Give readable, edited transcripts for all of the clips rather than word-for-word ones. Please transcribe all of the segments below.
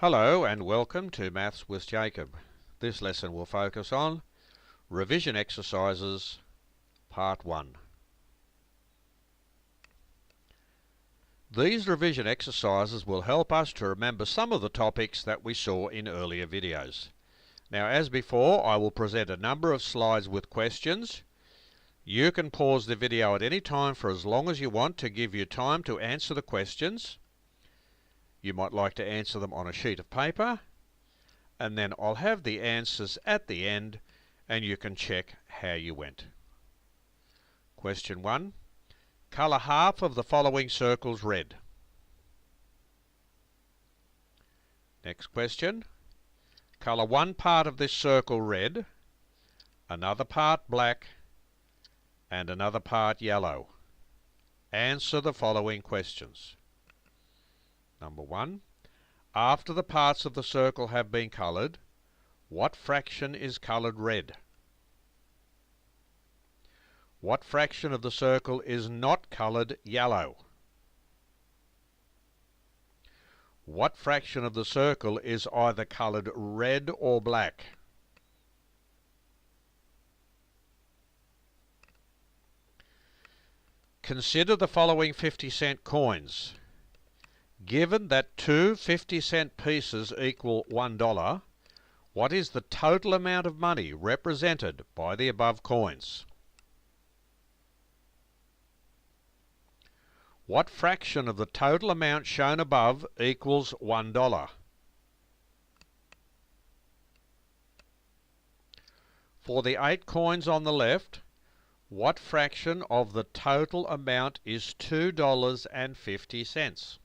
Hello and welcome to Maths with Jacob. This lesson will focus on revision exercises, part 1. These revision exercises will help us to remember some of the topics that we saw in earlier videos. Now, as before, I will present a number of slides with questions. You can pause the video at any time for as long as you want to give you time to answer the questions. You might like to answer them on a sheet of paper, and then I'll have the answers at the end and you can check how you went. Question 1. Colour half of the following circles red. Next question. Colour one part of this circle red, another part black, and another part yellow. Answer the following questions. Number 1. After the parts of the circle have been coloured, what fraction is coloured red? What fraction of the circle is not coloured yellow? What fraction of the circle is either coloured red or black? Consider the following 50-cent coins. Given that two 50-cent pieces equal $1, what is the total amount of money represented by the above coins? What fraction of the total amount shown above equals $1? For the 8 coins on the left, what fraction of the total amount is $2.50?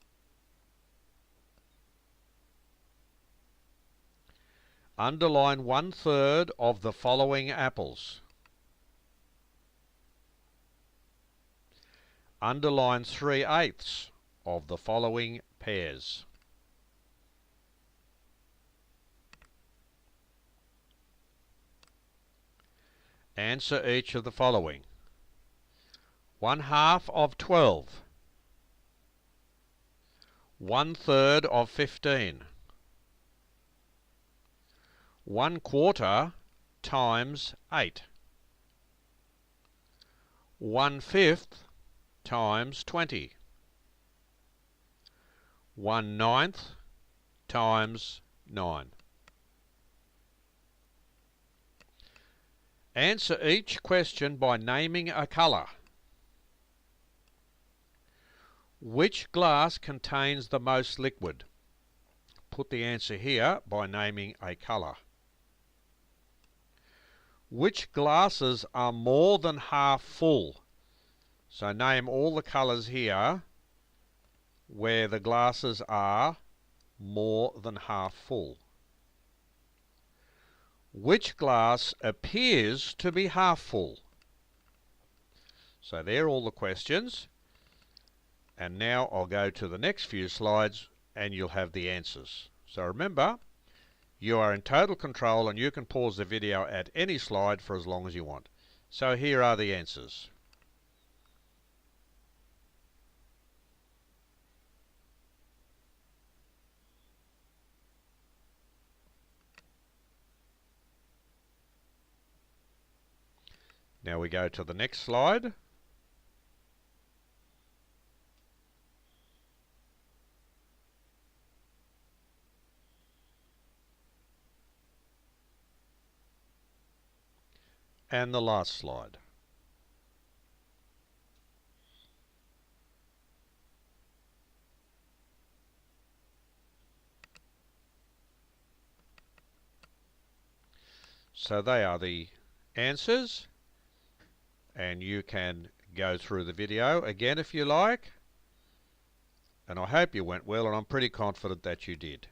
Underline 1/3 of the following apples. Underline 3/8 of the following pears. Answer each of the following. 1/2 of 12. 1/3 of 15. 1/4 times 8. 1/5 times 20. 1/9 times 9. Answer each question by naming a colour. Which glass contains the most liquid? Put the answer here by naming a colour. Which glasses are more than half full? So name all the colours here where the glasses are more than half full. Which glass appears to be half full? So they're all the questions. And now I'll go to the next few slides and you'll have the answers. So remember, you are in total control and you can pause the video at any slide for as long as you want. So here are the answers. Now we go to the next slide. And the last slide. So they are the answers, and you can go through the video again if you like. And I hope you went well, and I'm pretty confident that you did.